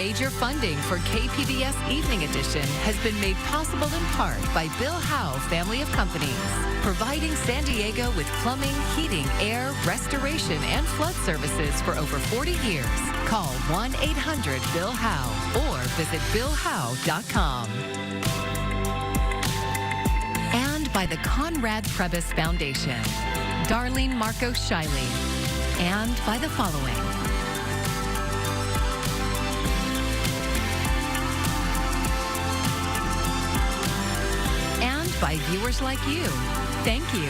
Major funding for KPBS Evening Edition has been made possible in part by Bill Howe Family of Companies, providing San Diego with plumbing, heating, air, restoration, and flood services for over 40 years. Call 1-800-BILL-HOWE or visit BillHowe.com. And by the Conrad Trebas Foundation, Darlene Marcos Shiley, and by the following. By viewers like you. Thank you.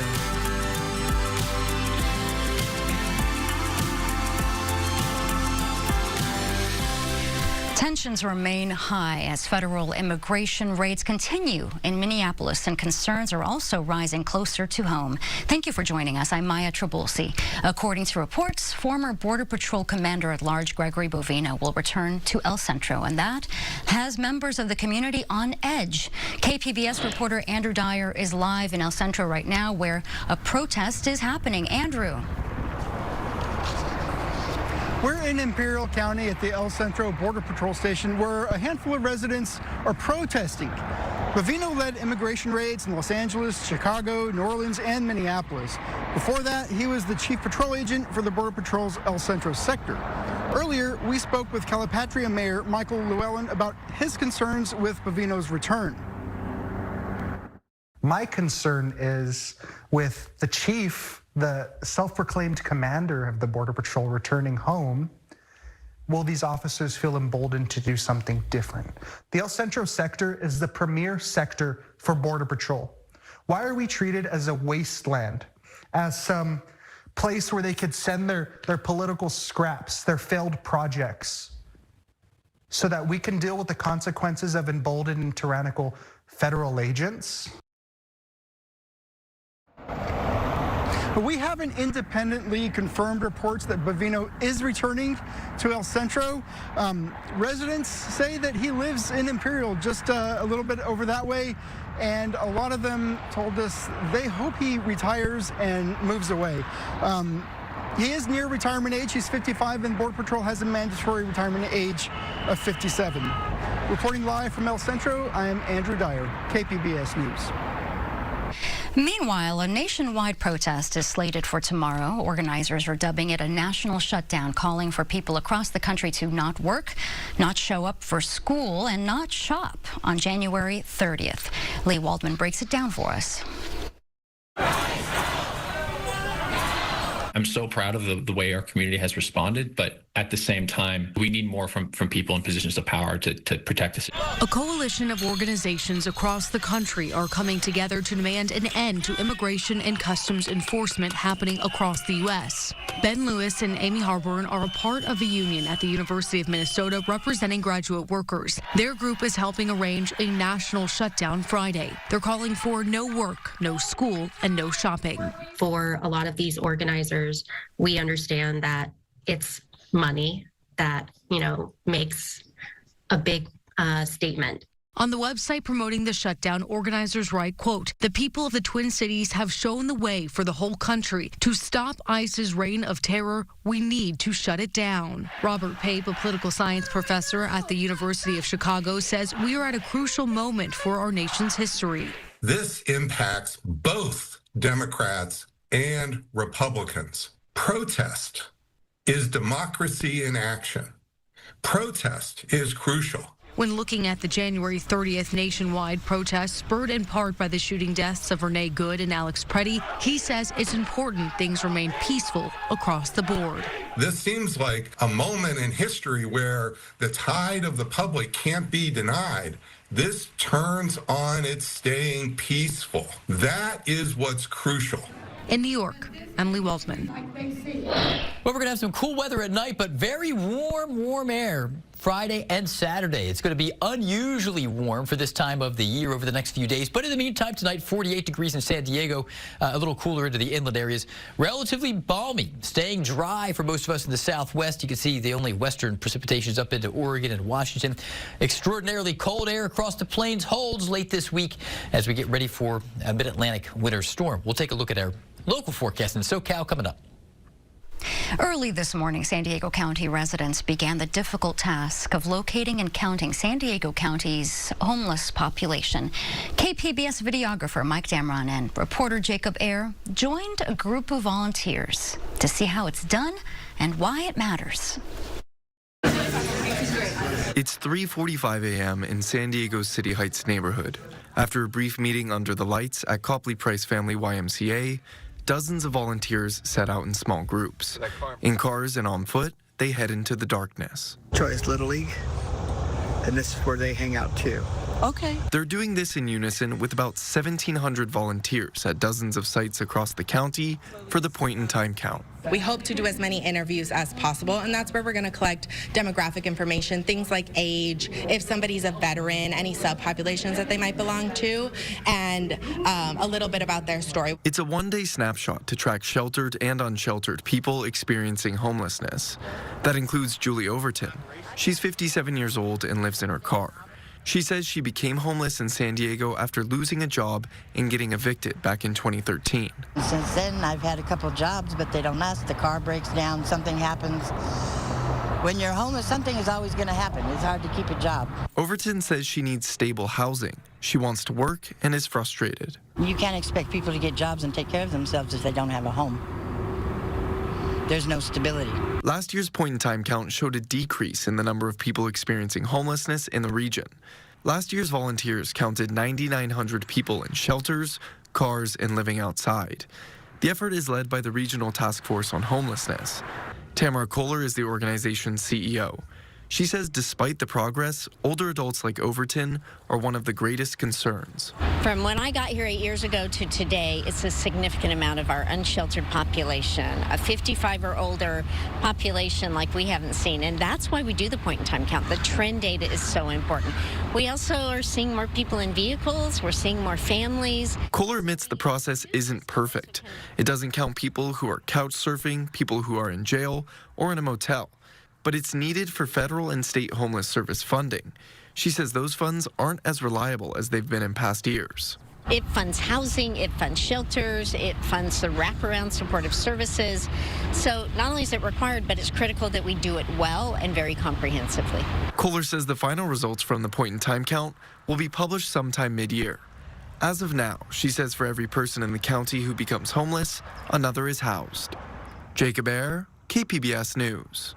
Tensions remain high as federal immigration raids continue in Minneapolis, and concerns are also rising closer to home. Thank you for joining us. I'm Maya Trabulsi. According to reports, former Border Patrol Commander-at-Large Gregory Bovino will return to El Centro, and that has members of the community on edge. KPBS reporter Andrew Dyer is live in El Centro right now, where a protest is happening. Andrew. We're in Imperial County at the El Centro Border Patrol Station, where a handful of residents are protesting. Bovino led immigration raids in Los Angeles, Chicago, New Orleans, and Minneapolis. Before that, he was the chief patrol agent for the Border Patrol's El Centro sector. Earlier, we spoke with Calipatria Mayor Michael Llewellyn about his concerns with Bovino's return. My concern is with the chief, the self-proclaimed commander of the Border Patrol, returning home. Will these officers feel emboldened to do something different? The El Centro sector is the premier sector for Border Patrol. Why are we treated as a wasteland, as some place where they could send their political scraps, their failed projects, so that we can deal with the consequences of emboldened and tyrannical federal agents? We haven't independently confirmed reports that Bovino is returning to El Centro. Residents say that he lives in Imperial, just a little bit over that way, and a lot of them told us they hope he retires and moves away. He is near retirement age. He's 55, and Border Patrol has a mandatory retirement age of 57. Reporting live from El Centro, I am Andrew Dyer, KPBS News. Meanwhile, a nationwide protest is slated for tomorrow. Organizers are dubbing it a national shutdown, calling for people across the country to not work, not show up for school, and not shop on January 30th. Lee Waldman breaks it down for us. I'm so proud of the way our community has responded, but at the same time, we need more from people in positions of power to protect us. A coalition of organizations across the country are coming together to demand an end to immigration and customs enforcement happening across the U.S. Ben Lewis and Amy Harborn are a part of a union at the University of Minnesota representing graduate workers. Their group is helping arrange a national shutdown Friday. They're calling for no work, no school, and no shopping. For a lot of these organizers, we understand that it's money that, makes a big statement. On the website promoting the shutdown, organizers write, quote, "The people of the Twin Cities have shown the way for the whole country. To stop ICE's reign of terror, we need to shut it down." Robert Pape, a political science professor at the University of Chicago, says we are at a crucial moment for our nation's history. This impacts both Democrats and Republicans. Protest is democracy in action. Protest is crucial. When looking at the January 30th nationwide protest, spurred in part by the shooting deaths of Renee Good and Alex Preddy, he says it's important things remain peaceful across the board. This seems like a moment in history where the tide of the public can't be denied. This turns on its staying peaceful. That is what's crucial. In New York, I'm Lee Waldman. Well, we're going to have some cool weather at night, but very warm air Friday and Saturday. It's going to be unusually warm for this time of the year over the next few days. But in the meantime, tonight, 48 degrees in San Diego, a little cooler into the inland areas. Relatively balmy, staying dry for most of us in the southwest. You can see the only western precipitations up into Oregon and Washington. Extraordinarily cold air across the plains holds late this week as we get ready for a mid-Atlantic winter storm. We'll take a look at our local forecast in SoCal coming up. Early this morning, San Diego County residents began the difficult task of locating and counting San Diego County's homeless population. KPBS videographer Mike Damron and reporter Jacob Ayer joined a group of volunteers to see how it's done and why it matters. It's 3:45 a.m. in San Diego's City Heights neighborhood. After a brief meeting under the lights at Copley Price Family YMCA, dozens of volunteers set out in small groups. In cars and on foot, they head into the darkness. Choice Little League, and this is where they hang out too. Okay. They're doing this in unison with about 1,700 volunteers at dozens of sites across the county for the point-in-time count. We hope to do as many interviews as possible, and that's where we're going to collect demographic information, things like age, if somebody's a veteran, any subpopulations that they might belong to, and a little bit about their story. It's a one-day snapshot to track sheltered and unsheltered people experiencing homelessness. That includes Julie Overton. She's 57 years old and lives in her car. She says she became homeless in San Diego after losing a job and getting evicted back in 2013. Since then, I've had a couple jobs, but they don't last. The car breaks down, something happens. When you're homeless, something is always going to happen. It's hard to keep a job. Overton says she needs stable housing. She wants to work and is frustrated. You can't expect people to get jobs and take care of themselves if they don't have a home. There's no stability. Last year's point-in-time count showed a decrease in the number of people experiencing homelessness in the region. Last year's volunteers counted 9,900 people in shelters, cars, and living outside. The effort is led by the Regional Task Force on Homelessness. Tamara Kohler is the organization's CEO. She says despite the progress, older adults like Overton are one of the greatest concerns. From when I got here 8 years ago to today, it's a significant amount of our unsheltered population, a 55 or older population like we haven't seen. And that's why we do the point-in-time count. The trend data is so important. We also are seeing more people in vehicles. We're seeing more families. Kohler admits the process isn't perfect. It doesn't count people who are couch surfing, people who are in jail, or in a motel. But it's needed for federal and state homeless service funding. She says those funds aren't as reliable as they've been in past years. It funds housing, it funds shelters, it funds the wraparound supportive services. So not only is it required, but it's critical that we do it well and very comprehensively. Kohler says the final results from the point-in-time count will be published sometime mid-year. As of now, she says for every person in the county who becomes homeless, another is housed. Jacob Ayer, KPBS News.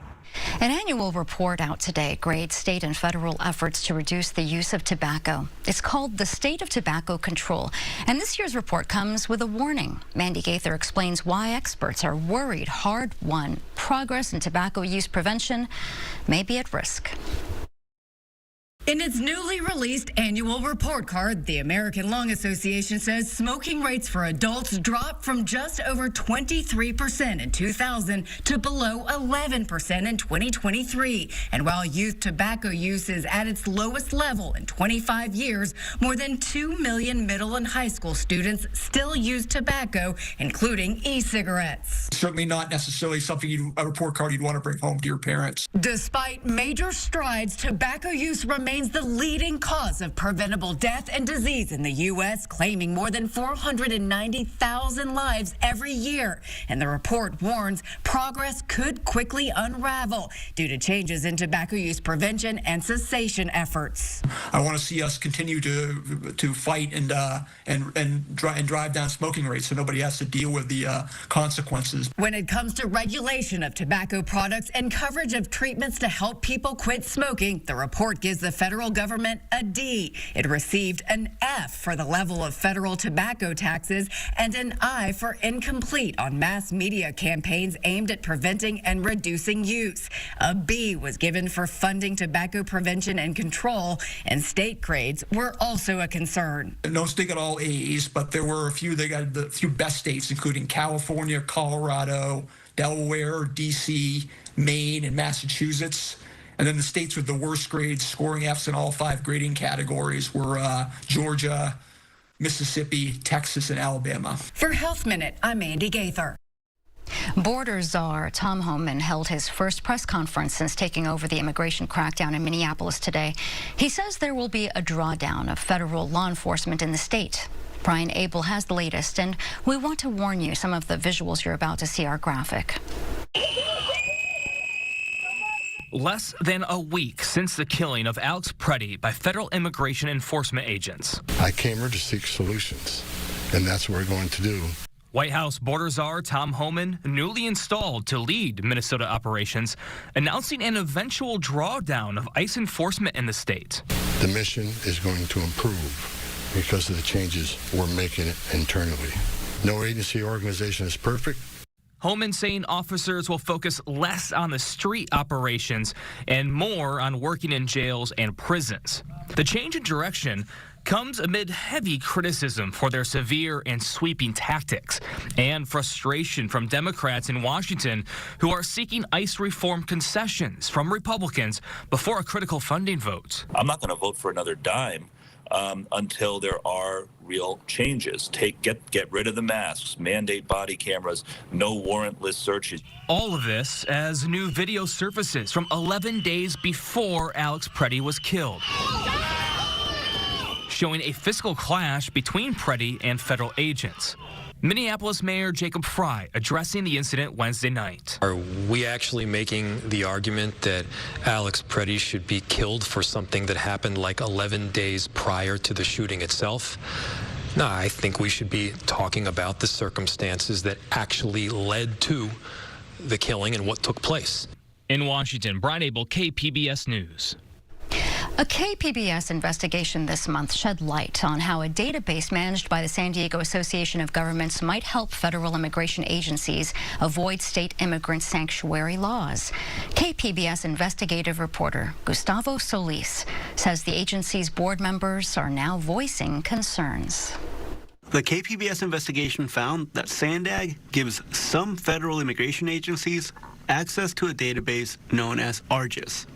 An annual report out today grades state and federal efforts to reduce the use of tobacco. It's called the State of Tobacco Control. And this year's report comes with a warning. Mandy Gaither explains why experts are worried hard-won progress in tobacco use prevention may be at risk. In its newly released annual report card, the American Lung Association says smoking rates for adults dropped from just over 23% in 2000 to below 11% in 2023. And while youth tobacco use is at its lowest level in 25 years, more than 2 million middle and high school students still use tobacco, including e-cigarettes. Certainly not necessarily something a report card you'd want to bring home to your parents. Despite major strides, tobacco use remains the leading cause of preventable death and disease in the U.S., claiming more than 490,000 lives every year. And the report warns progress could quickly unravel due to changes in tobacco use prevention and cessation efforts. I want to see us continue to fight and drive down smoking rates so nobody has to deal with the consequences. When it comes to regulation of tobacco products and coverage of treatments to help people quit smoking, the report gives the federal government a D. It received an F for the level of federal tobacco taxes and an I for incomplete on mass media campaigns aimed at preventing and reducing use. A B was given for funding tobacco prevention and control, and state grades were also a concern. No state got all A's, but there were a few. They got the few best states, including California, Colorado, Delaware, D.C., Maine, and Massachusetts. And then the states with the worst grades, scoring Fs in all 5 grading categories, were Georgia, Mississippi, Texas, and Alabama. For Health Minute, I'm Mandy Gaither. Border czar Tom Homan held his first press conference since taking over the immigration crackdown in Minneapolis today. He says there will be a drawdown of federal law enforcement in the state. Brian Abel has the latest, and we want to warn you some of the visuals you're about to see are graphic. Less than a week since the killing of Alex Preddy by federal immigration enforcement agents. I came here to seek solutions, and that's what we're going to do. White House border czar Tom Homan, newly installed to lead Minnesota operations, announcing an eventual drawdown of ICE enforcement in the state. The mission is going to improve because of the changes we're making internally. No agency or organization is perfect. Homan saying officers will focus less on the street operations and more on working in jails and prisons. The change in direction comes amid heavy criticism for their severe and sweeping tactics and frustration from Democrats in Washington who are seeking ICE reform concessions from Republicans before a critical funding vote. I'm not going to vote for another dime until there are real changes. Get rid of the masks, mandate body cameras, no warrantless searches. All of this as new video surfaces from 11 days before Alex Preddy was killed, showing a physical clash between Preddy and federal agents. Minneapolis Mayor Jacob Frey addressing the incident Wednesday night. Are we actually making the argument that Alex Preddy should be killed for something that happened like 11 days prior to the shooting itself? No, I think we should be talking about the circumstances that actually led to the killing and what took place. In Washington, Brian Abel, KPBS News. A KPBS investigation this month shed light on how a database managed by the San Diego Association of Governments might help federal immigration agencies avoid state immigrant sanctuary laws. KPBS investigative reporter Gustavo Solis says the agency's board members are now voicing concerns. The KPBS investigation found that SANDAG gives some federal immigration agencies access to a database known as ARGIS.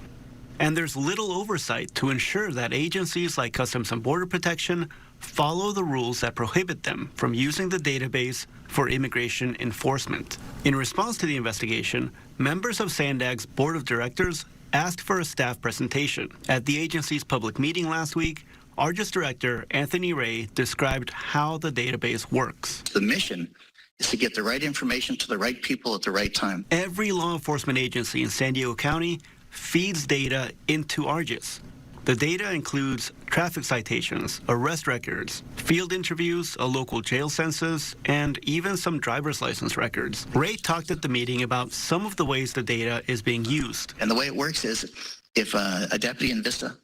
And there's little oversight to ensure that agencies like Customs and Border Protection follow the rules that prohibit them from using the database for immigration enforcement. In response to the investigation, members of SANDAG's Board of Directors asked for a staff presentation. At the agency's public meeting last week, ARGIS Director Anthony Ray described how the database works. The mission is to get the right information to the right people at the right time. Every law enforcement agency in San Diego County feeds data into ARGIS. The data includes traffic citations, arrest records, field interviews, a local jail census, and even some driver's license records. Ray talked at the meeting about some of the ways the data is being used. And the way it works is if a deputy in Vista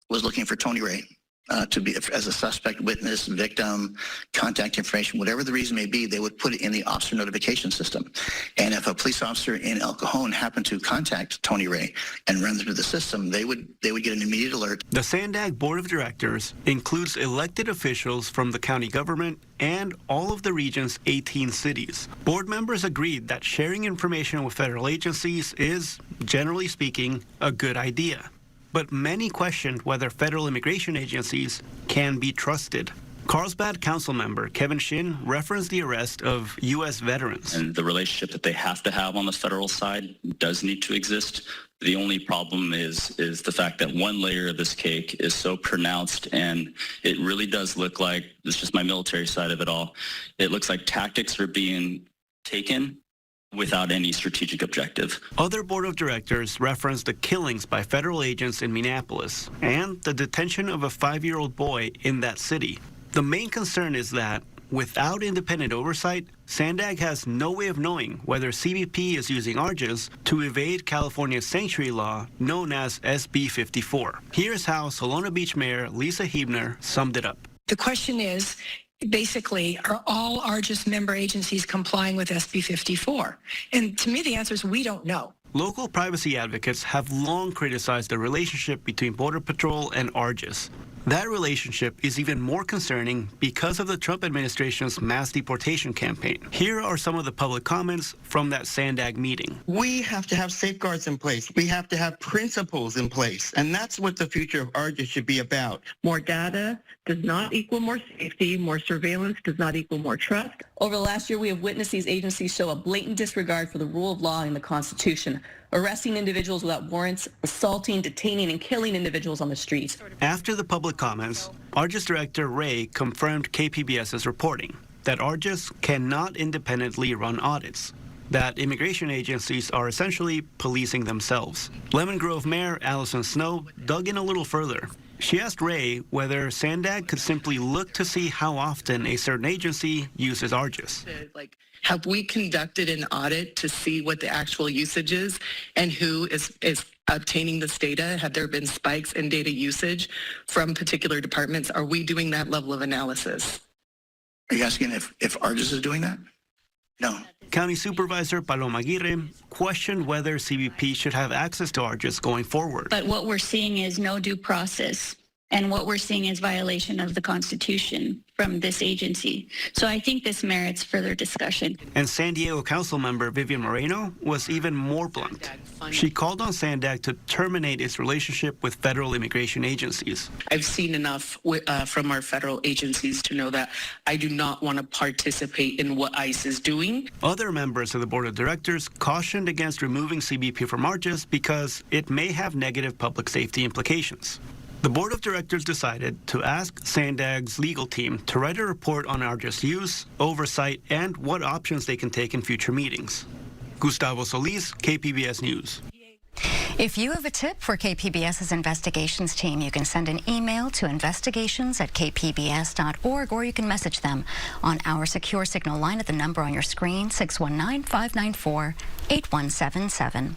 was looking for Tony Ray to be as a suspect, witness, victim, contact information, whatever the reason may be, they would put it in the officer notification system. And if a police officer in El Cajon happened to contact Tony Ray and run through the system, they would get an immediate alert. The SANDAG Board of Directors includes elected officials from the county government and all of the region's 18 cities. Board members agreed that sharing information with federal agencies is, generally speaking, a good idea. But many questioned whether federal immigration agencies can be trusted. Carlsbad council member Kevin Shin referenced the arrest of U.S. veterans. And the relationship that they have to have on the federal side does need to exist. The only problem is the fact that one layer of this cake is so pronounced, and it really does look like, this is just my military side of it all, it looks like tactics are being taken without any strategic objective. Other board of directors referenced the killings by federal agents in Minneapolis and the detention of a 5-year-old boy in that city. The main concern is that without independent oversight, SANDAG has no way of knowing whether CBP is using ARGIS to evade California's sanctuary law known as SB 54. Here's how Solana Beach Mayor Lisa Huebner summed it up. The question is, basically, are all ARGIS member agencies complying with SB 54? And to me, the answer is we don't know. Local privacy advocates have long criticized the relationship between Border Patrol and ARGIS. That relationship is even more concerning because of the Trump administration's mass deportation campaign. Here are some of the public comments from that SANDAG meeting. We have to have safeguards in place. We have to have principles in place. And that's what the future of ARGIS should be about. More data does not equal more safety. More surveillance does not equal more trust. Over the last year, we have witnessed these agencies show a blatant disregard for the rule of law and the Constitution, arresting individuals without warrants, assaulting, detaining, and killing individuals on the streets. After the public comments, ARGIS Director Ray confirmed KPBS's reporting that ARGIS cannot independently run audits. that immigration agencies are essentially policing themselves. Lemon Grove Mayor Allison Snow dug in a little further. She asked Ray whether Sandag could simply look to see how often a certain agency uses ARGIS. Have we conducted an audit to see what the actual usage is and who is obtaining this data? Have there been spikes in data usage from particular departments? Are we doing that level of analysis? Are you asking if ARGIS is doing that? No. County Supervisor Paloma Aguirre questioned whether CBP should have access to ARGIS going forward. But what we're seeing is no due process. And what we're seeing is violation of the Constitution from this agency. So I think this merits further discussion. And San Diego Council member Vivian Moreno was even more blunt. She called on Sandag to terminate its relationship with federal immigration agencies. I've seen enough from our federal agencies to know that I do not want to participate in what ICE is doing. Other members of the board of directors cautioned against removing CBP from ARGIS because it may have negative public safety implications. The board of directors decided to ask Sandag's legal team to write a report on ARGIS use, oversight, and what options they can take in future meetings. Gustavo Solis, KPBS News. If you have a tip for KPBS's investigations team, you can send an email to investigations@kpbs.org, or you can message them on our secure signal line at the number on your screen, 619-594-8177.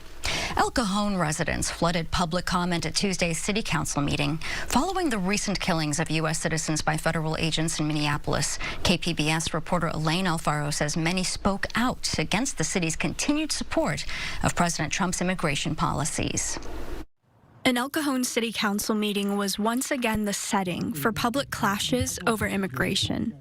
El Cajon residents flooded public comment at Tuesday's City Council meeting following the recent killings of U.S. citizens by federal agents in Minneapolis. KPBS reporter Elaine Alfaro says many spoke out against the city's continued support of President Trump's immigration policies. An El Cajon City Council meeting was once again the setting for public clashes over immigration.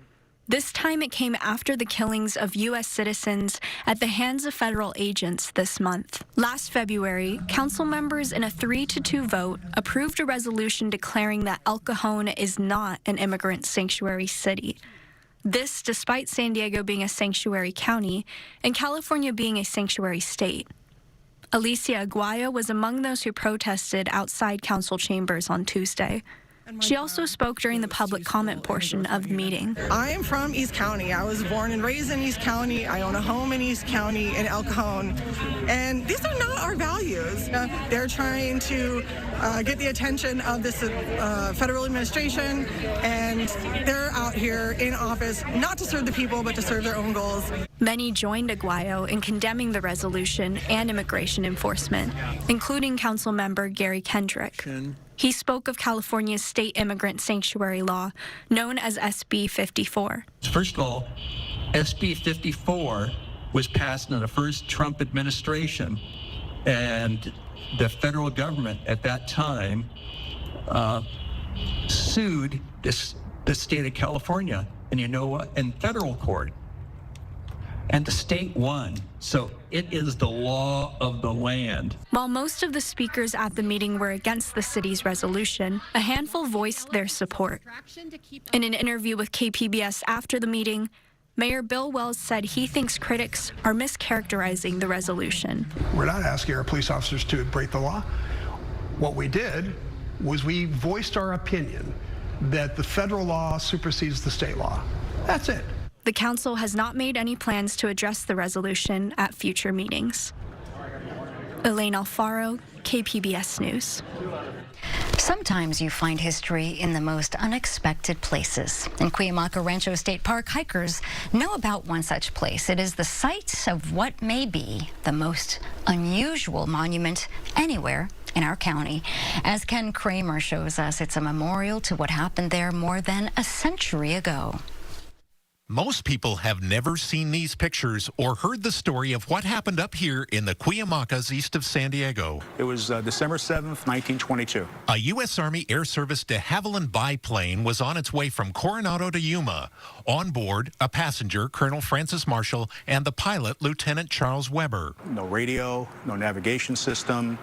This time it came after the killings of U.S. citizens at the hands of federal agents this month. Last February, council members in a 3-2 vote approved a resolution declaring that El Cajon is not an immigrant sanctuary city. This despite San Diego being a sanctuary county and California being a sanctuary state. Alicia Aguayo was among those who protested outside council chambers on Tuesday. She also spoke during the public comment portion of the meeting. I am from East County. I was born and raised in East County. I own a home in East County in El Cajon. And these are not our values. They're trying to get the attention of this federal administration, and they're out here in office not to serve the people, but to serve their own goals. Many joined Aguayo in condemning the resolution and immigration enforcement, including council member Gary Kendrick. He spoke of California's state immigrant sanctuary law, known as SB 54. First of all, SB 54 was passed in the first Trump administration, and the federal government at that time sued the state of California, and you know what, in federal court. And the state won. So it is the law of the land. While most of the speakers at the meeting were against the city's resolution, a handful voiced their support. In an interview with KPBS after the meeting, Mayor Bill Wells said he thinks critics are mischaracterizing the resolution. We're not asking our police officers to break the law. What we did was we voiced our opinion that the federal law supersedes the state law. That's it. The council has not made any plans to address the resolution at future meetings. Elaine Alfaro, KPBS News. Sometimes you find history in the most unexpected places. In Cuyamaca Rancho State Park, hikers know about one such place. It is the site of what may be the most unusual monument anywhere in our county. As Ken Kramer shows us, it's a memorial to what happened there more than a century ago. Most people have never seen these pictures or heard the story of what happened up here in the Cuyamacas east of San Diego. It was December 7th, 1922. A U.S. Army Air Service de Havilland biplane was on its way from Coronado to Yuma. On board, a passenger, Colonel Francis Marshall, and the pilot, Lieutenant Charles Weber. No radio, no navigation system.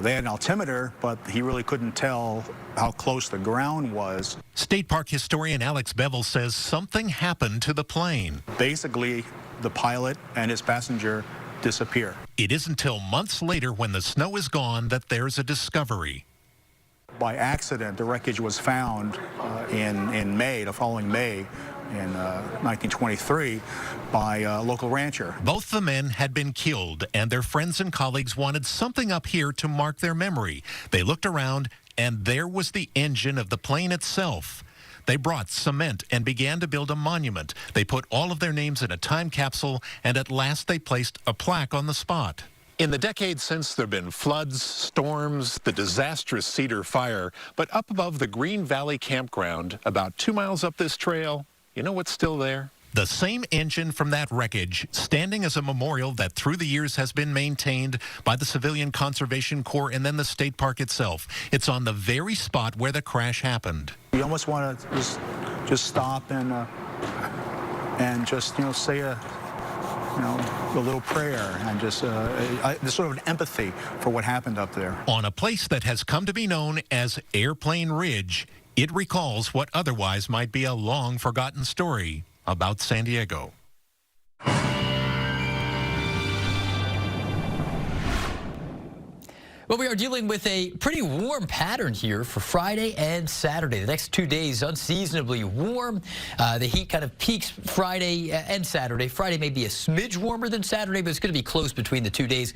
They had an altimeter, but he really couldn't tell how close the ground was. State Park historian Alex Bevel says something happened to the plane. Basically, the pilot and his passenger disappear. It isn't until months later, when the snow is gone, that there's a discovery. By accident, the wreckage was found in May, the following May, in 1923 by a local rancher. Both the men had been killed, and their friends and colleagues wanted something up here to mark their memory. They looked around, and there was the engine of the plane itself. They brought cement and began to build a monument. They put all of their names in a time capsule, and at last they placed a plaque on the spot. In the decades since, there have been floods, storms, the disastrous Cedar Fire, but up above the Green Valley Campground, about 2 miles up this trail, you know what's still there? The same engine from that wreckage, standing as a memorial that through the years has been maintained by the Civilian Conservation Corps and then the state park itself. It's on the very spot where the crash happened. You almost want to just stop and just, say a little prayer and just sort of an empathy for what happened up there. On a place that has come to be known as Airplane Ridge, it recalls what otherwise might be a long-forgotten story about San Diego. Well, we are dealing with a pretty warm pattern here for Friday and Saturday. The next 2 days, unseasonably warm. The heat kind of peaks Friday and Saturday. Friday may be a smidge warmer than Saturday, but it's going to be close between the 2 days.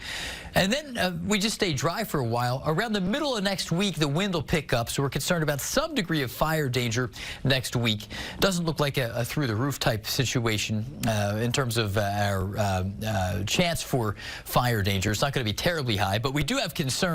And then we just stay dry for a while. Around the middle of next week, the wind will pick up, so we're concerned about some degree of fire danger next week. Doesn't look like a through-the-roof type situation in terms of our chance for fire danger. It's not going to be terribly high, but we do have concerns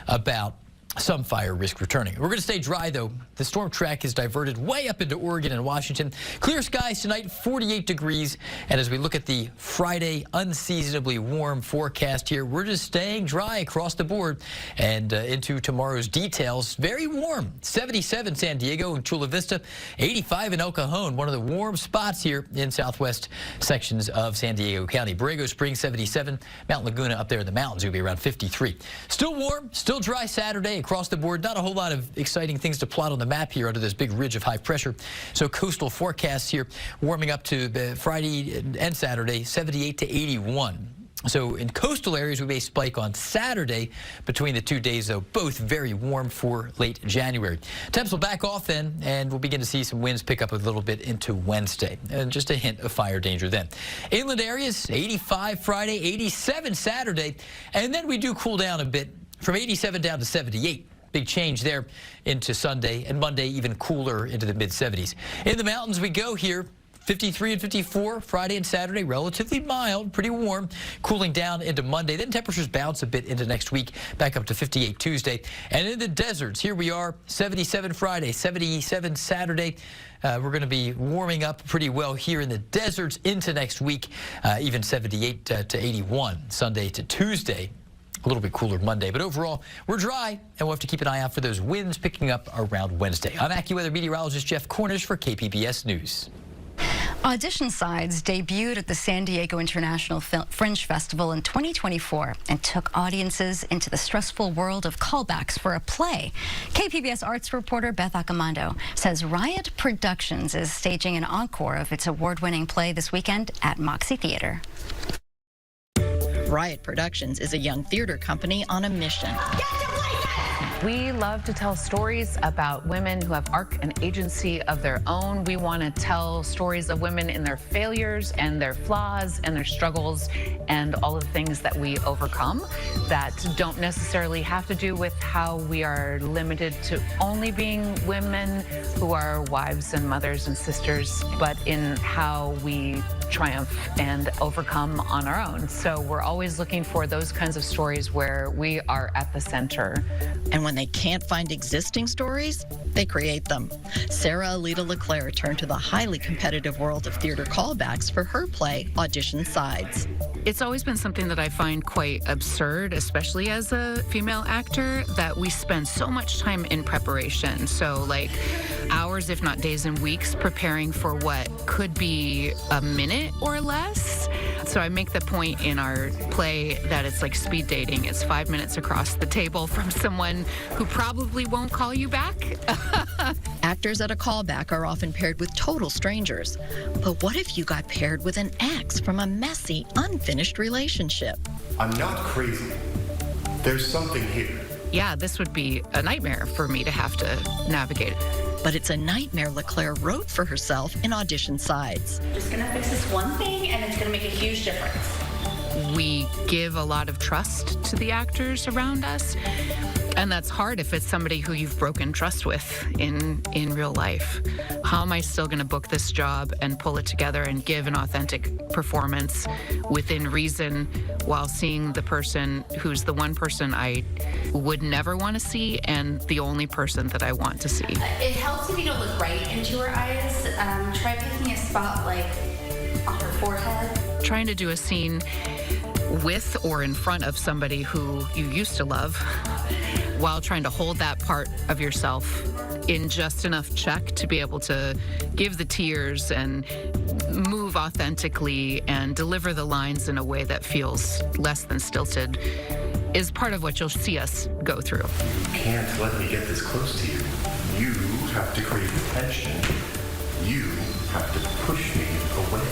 about some fire risk returning. We're going to stay dry, though. The storm track is diverted way up into Oregon and Washington. Clear skies tonight, 48 degrees. And as we look at the Friday unseasonably warm forecast here, we're just staying dry across the board. And into tomorrow's details, very warm. 77 San Diego and Chula Vista, 85 in El Cajon, one of the warm spots here in southwest sections of San Diego County. Borrego Springs, 77. Mount Laguna up there in the mountains will be around 53. Still warm, still dry Saturday. Across the board, not a whole lot of exciting things to plot on the map here under this big ridge of high pressure. So coastal forecasts here warming up to the Friday and Saturday, 78 to 81. So in coastal areas, we may spike on Saturday. Between the 2 days, though, both very warm for late January. Temps will back off then, and we'll begin to see some winds pick up a little bit into Wednesday. And just a hint of fire danger then. Inland areas, 85 Friday, 87 Saturday. And then we do cool down a bit from 87 down to 78. Big change there into Sunday, and Monday even cooler into the mid-70s. In the mountains we go here. 53 and 54 Friday and Saturday, relatively mild, pretty warm, cooling down into Monday. Then temperatures bounce a bit into next week, back up to 58 Tuesday. And in the deserts, here we are, 77 Friday, 77 Saturday. We're going to be warming up pretty well here in the deserts into next week, even 78 to 81 Sunday to Tuesday. A little bit cooler Monday, but overall, we're dry, and we'll have to keep an eye out for those winds picking up around Wednesday. I'm AccuWeather meteorologist Jeff Cornish for KPBS News. Audition Sides debuted at the San Diego International Fringe Festival in 2024 and took audiences into the stressful world of callbacks for a play. KPBS arts reporter Beth Accomando says Riot Productions is staging an encore of its award-winning play this weekend at Moxie Theater. Riot Productions is a young theater company on a mission. We love to tell stories about women who have arc and agency of their own. We want to tell stories of women in their failures and their flaws and their struggles and all of the things that we overcome that don't necessarily have to do with how we are limited to only being women who are wives and mothers and sisters, but in how we triumph and overcome on our own. So we're always looking for those kinds of stories where we are at the center. And when they can't find existing stories, they create them. Sarah Alita LeClaire turned to the highly competitive world of theater callbacks for her play, Audition Sides. It's always been something that I find quite absurd, especially as a female actor, that we spend so much time in preparation. So like hours, if not days and weeks, preparing for what could be a minute or less. So I make the point in our play that it's like speed dating. It's 5 minutes across the table from someone who probably won't call you back. Actors at a callback are often paired with total strangers. But what if you got paired with an ex from a messy, unfinished relationship? I'm not crazy. There's something here. Yeah, this would be a nightmare for me to have to navigate. But it's a nightmare LeClaire wrote for herself in audition sides. Just gonna fix this one thing and it's gonna make a huge difference. We give a lot of trust to the actors around us. And that's hard if it's somebody who you've broken trust with in real life. How am I still going to book this job and pull it together and give an authentic performance within reason while seeing the person who's the one person I would never want to see and the only person that I want to see? It helps if you don't look right into her eyes. Try picking a spot like on her forehead. Trying to do a scene with or in front of somebody who you used to love, while trying to hold that part of yourself in just enough check to be able to give the tears and move authentically and deliver the lines in a way that feels less than stilted is part of what you'll see us go through. You can't let me get this close to you. You have to create the tension. You have to push me away.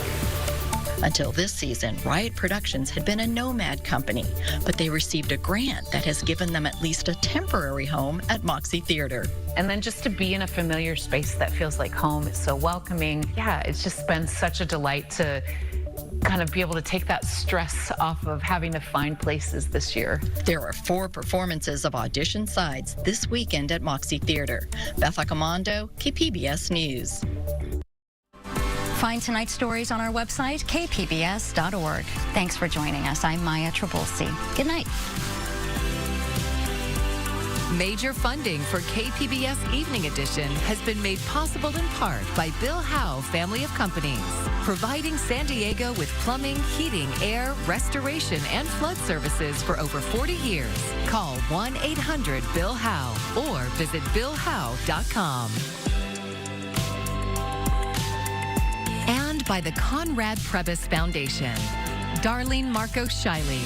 Until this season, Riot Productions had been a nomad company, but they received a grant that has given them at least a temporary home at Moxie Theater. And then just to be in a familiar space that feels like home is so welcoming. Yeah, it's just been such a delight to kind of be able to take that stress off of having to find places this year. There are 4 performances of audition sides this weekend at Moxie Theater. Beth Accomando, KPBS News. Find tonight's stories on our website, kpbs.org. Thanks for joining us. I'm Maya Trabulsi. Good night. Major funding for KPBS Evening Edition has been made possible in part by Bill Howe Family of Companies, providing San Diego with plumbing, heating, air, restoration, and flood services for over 40 years. Call 1-800-BILL-HOWE or visit BillHowe.com. And by the Conrad Prebys Foundation, Darlene Marco Shiley,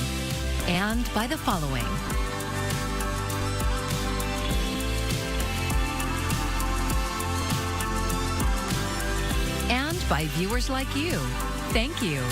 and by the following. And by viewers like you. Thank you.